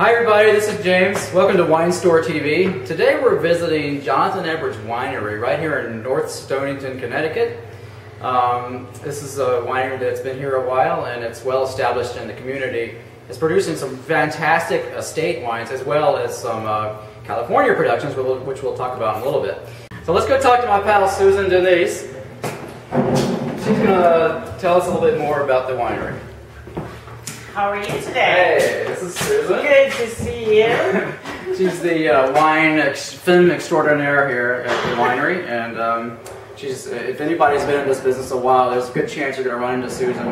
Hi everybody, this is James. Welcome to Wine Store TV. Today we're visiting Jonathan Edwards Winery right here in North Stonington, Connecticut. This is a winery that's been here a while and it's well established in the community. It's producing some fantastic estate wines as well as some California productions, which we'll talk about in a little bit. So let's go talk to my pal Susan Denise. She's going to tell us a little bit more about the winery. How are you today? Hey, this is Susan. Good to see you. She's the wine femme extraordinaire here at the winery, and she's, if anybody's been in this business a while, there's a good chance you're going to run into Susan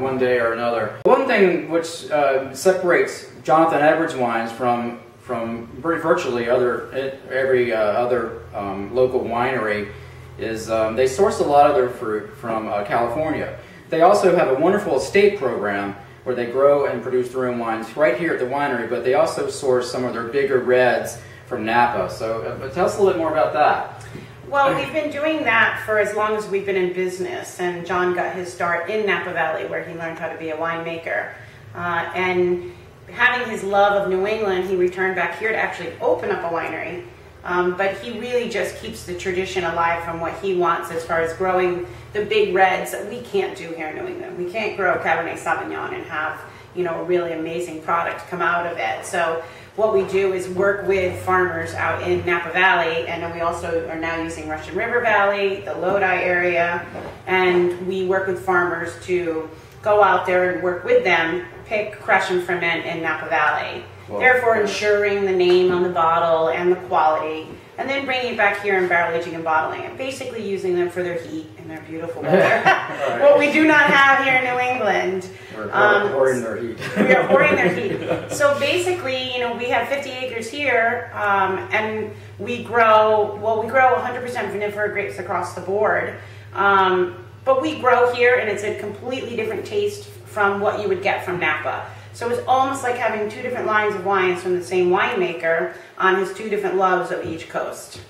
one day or another. One thing which separates Jonathan Edwards wines from virtually every other local winery is they source a lot of their fruit from California. They also have a wonderful estate program where they grow and produce their own wines right here at the winery, but they also source some of their bigger reds from Napa. So tell us a little bit more about that. Well, we've been doing that for as long as we've been in business, and John got his start in Napa Valley where he learned how to be a winemaker. And having his love of New England, he returned back here to actually open up a winery. But he really just keeps the tradition alive from what he wants as far as growing the big reds that we can't do here in New England. We can't grow Cabernet Sauvignon and have, you know, a really amazing product come out of it. So what we do is work with farmers out in Napa Valley, and then we also are now using Russian River Valley, the Lodi area, and we work with farmers to go out there and work with them, pick, crush, and ferment in Napa Valley. Well, therefore ensuring the name on the bottle and the quality, and then bringing it back here and barrel aging and bottling it, basically using them for their heat and their beautiful weather. Right. What we do not have here in New England. We're hoarding their heat. We are hoarding their heat. So basically, you know, we have 50 acres here, and we grow 100% vinifera grapes across the board. But we grow here, and it's a completely different taste from what you would get from Napa. So it's almost like having two different lines of wines from the same winemaker on his two different loves of each coast.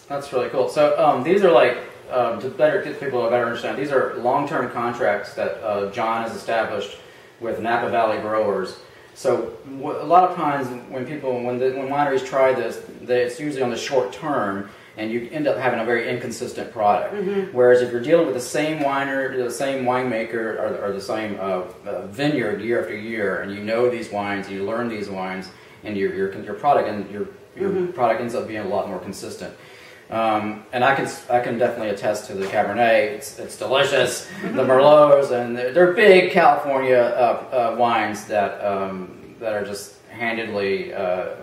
That's really cool. So these are like, to get people to better understand, these are long-term contracts that John has established with Napa Valley growers. So a lot of times when wineries try this, it's usually on the short term, and you end up having a very inconsistent product. Mm-hmm. Whereas if you're dealing with the same winery, the same winemaker, or the same vineyard year after year, and you know these wines, you learn these wines, and your product product ends up being a lot more consistent. And I can definitely attest to the Cabernet. It's delicious. The Merlots, and they're big California wines that are just handedly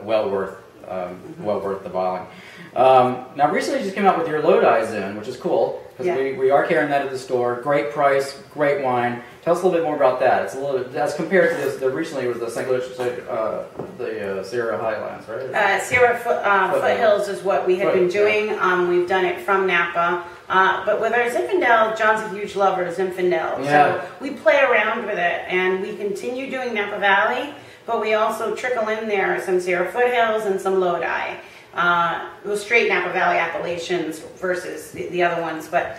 well worth the bottling. Now recently you just came out with your Lodi's in, which is cool, because we are carrying that at the store. Great price, great wine. Tell us a little bit more about that. It's a little, as compared to this, recently was the St. Louis, the Sierra Highlands, right? Sierra Foothills is what we had been doing. We've done it from Napa. But with our Zinfandel, John's a huge lover of Zinfandel. Yeah. So we play around with it, and we continue doing Napa Valley, but we also trickle in there some Sierra Foothills and some Lodi. Straight Napa Valley appellations versus the other ones. But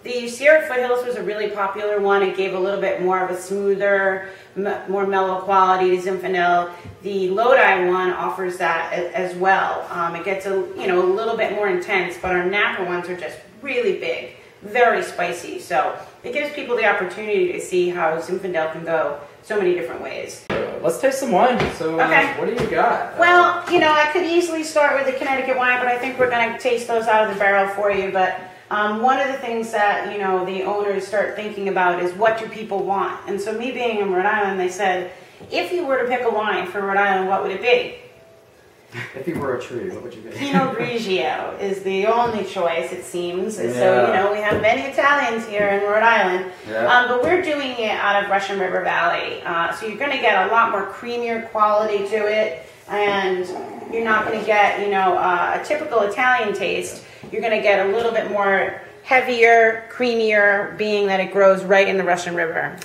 the Sierra Foothills was a really popular one. It gave a little bit more of a smoother, more mellow quality to Zinfandel. The Lodi one offers that as well. It gets a little bit more intense, but our Napa ones are just really big, very spicy. So it gives people the opportunity to see how Zinfandel can go so many different ways. Let's taste some wine. So okay. What do you got? Well, I could easily start with the Connecticut wine, but I think we're going to taste those out of the barrel for you. But one of the things that, the owners start thinking about is what do people want? And so me being in Rhode Island, they said, if you were to pick a wine for Rhode Island, what would it be? If you were a tree, what would you be? Pinot Grigio is the only choice, it seems. Yeah. So, we have many Italians here in Rhode Island. Yeah. But we're doing it out of Russian River Valley. So you're going to get a lot more creamier quality to it. And you're not going to get, a typical Italian taste. You're going to get a little bit more heavier, creamier, being that it grows right in the Russian River.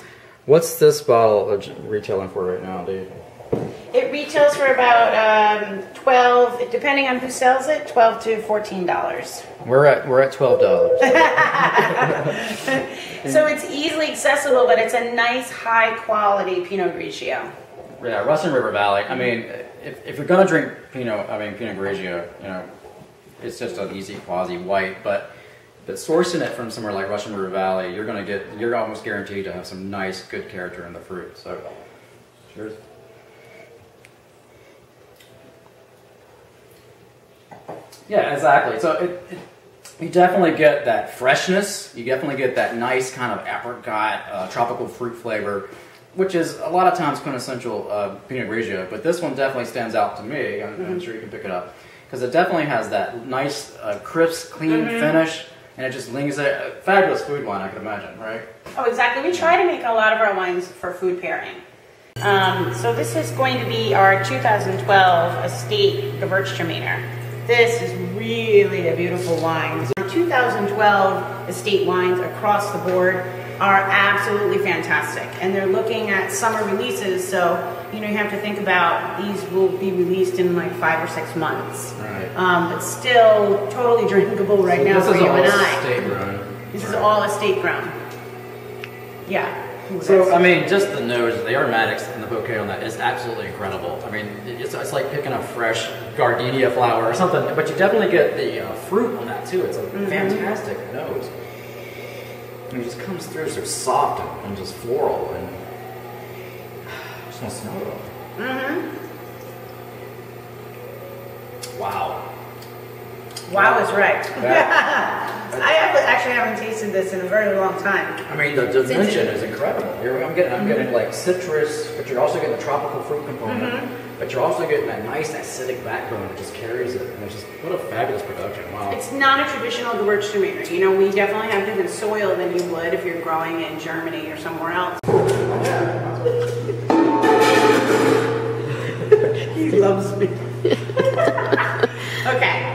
What's this bottle retailing for right now, Dave? It retails for about $12, depending on who sells it, $12 to $14. We're at $12. So it's easily accessible, but it's a nice high quality Pinot Grigio. Yeah, Russian River Valley. I mean, if you're gonna drink Pinot Grigio, it's just an easy quasi white. But sourcing it from somewhere like Russian River Valley, you're almost guaranteed to have some nice, good character in the fruit. So, cheers. Yeah, exactly. So you definitely get that freshness. You definitely get that nice kind of apricot, tropical fruit flavor, which is a lot of times quintessential Pinot Grigio. But this one definitely stands out to me. I'm sure you can pick it up because it definitely has that nice, crisp, clean finish, and it just lingers. A fabulous food wine, I can imagine, right? Oh, exactly. We try to make a lot of our wines for food pairing. So this is going to be our 2012 Estate Gewürztraminer. This is really a beautiful wine. The 2012 estate wines across the board are absolutely fantastic, and they're looking at summer releases, so you have to think about these will be released in like 5 or 6 months. Right. But still totally drinkable right now for you and I. Estate grown. This is all estate grown. Yeah. So, I mean, just the nose, the aromatics and the bouquet on that is absolutely incredible. I mean, it's like picking a fresh gardenia flower or something, but you definitely get the fruit on that too. It's a fantastic nose. And it just comes through so soft and just floral, and I just want to smell it. Wow. Wow is right. I actually haven't tasted this in a very long time. I mean, the dimension is incredible. I'm getting like citrus, but you're also getting the tropical fruit component. But you're also getting that nice acidic backbone that just carries it. And it's just, what a fabulous production. Wow. It's not a traditional Gewürztraminer. We definitely have different soil than you would if you're growing in Germany or somewhere else. He loves me. Okay.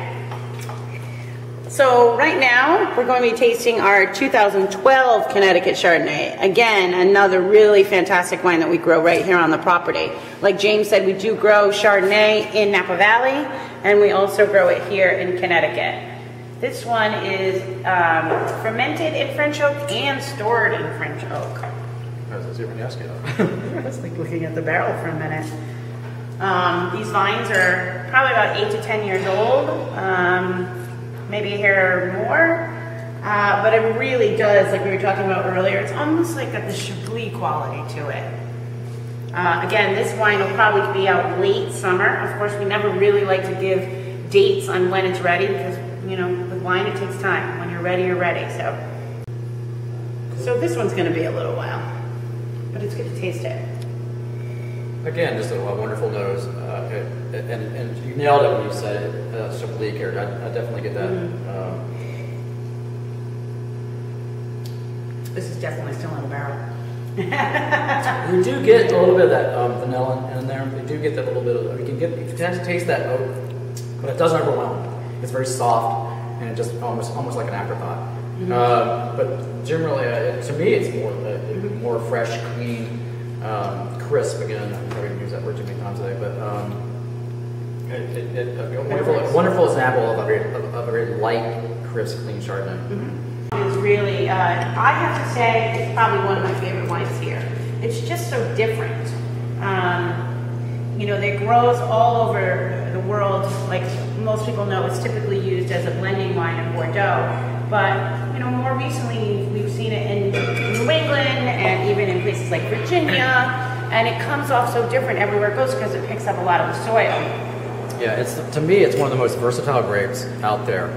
So right now, we're going to be tasting our 2012 Connecticut Chardonnay. Again, another really fantastic wine that we grow right here on the property. Like James said, we do grow Chardonnay in Napa Valley, and we also grow it here in Connecticut. This one is fermented in French oak and stored in French oak. I was like looking at the barrel for a minute. These vines are probably about 8 to 10 years old. Maybe a hair more, but it really does, like we were talking about earlier, it's almost like got the Chablis quality to it. Again, this wine will probably be out late summer. Of course, we never really like to give dates on when it's ready because, with wine it takes time. When you're ready, you're ready. So this one's going to be a little while, but it's good to taste it. Again, just a wonderful nose, and you nailed it when you said it. Chablis character, I definitely get that. This is definitely still in a barrel. You do get a little bit of that vanilla in there. You do get that little bit of. You can taste that oak, but it doesn't overwhelm. It's very soft, and it just almost like an afterthought. But generally, to me, it's more fresh, clean. Crisp again. I'm probably going to use that word too many times today, but a wonderful example of a very light, crisp, clean Chardonnay. It's really, I have to say, it's probably one of my favorite wines here. It's just so different. It grows all over the world. Like most people know, it's typically used as a blending wine in Bordeaux. But more recently, we've seen it in New England and even in places like Virginia. And it comes off so different everywhere it goes because it picks up a lot of the soil. Yeah, to me, it's one of the most versatile grapes out there.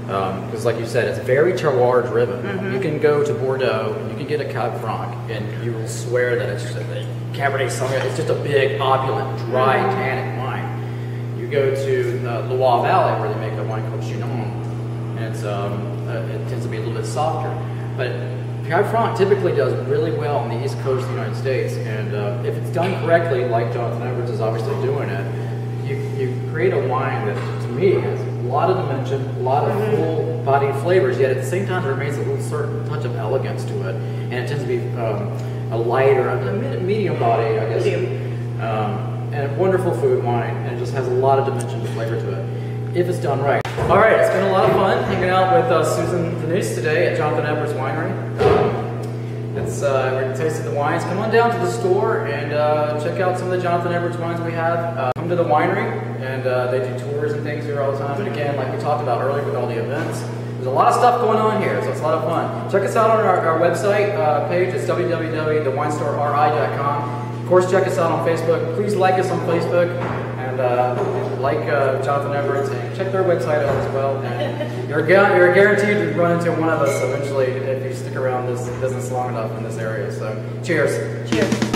Because like you said, it's very terroir driven. You can go to Bordeaux and you can get a Cab Franc and you will swear that it's just a Cabernet Sauvignon. It's just a big, opulent, dry, tannic wine. You go to Loire Valley where they make a wine called Chinon, and it tends to be a little bit softer. But Cab Franc typically does really well on the East Coast of the United States, and if it's done correctly, like Jonathan Edwards is obviously doing it, you create a wine that, to me, has a lot of dimension, a lot of full-bodied flavors, yet at the same time there remains a little certain touch of elegance to it, and it tends to be a lighter, a medium body, I guess, and a wonderful food wine, and it just has a lot of dimension and flavor to it, if it's done right. All right, it's been a lot of fun hanging out with Susan Denise today at Jonathan Edwards Winery. It's we're tasting the wines. Come on down to the store and check out some of the Jonathan Edwards wines we have. Come to the winery, and they do tours and things here all the time. And again, like we talked about earlier with all the events, there's a lot of stuff going on here, so it's a lot of fun. Check us out on our website page. It's www.thewinestoreri.com. Of course, check us out on Facebook. Please like us on Facebook, and like Jonathan Edwards, and check their website out as well. And you're guaranteed to run into one of us eventually if you stick around this business long enough in this area. So, cheers. Cheers.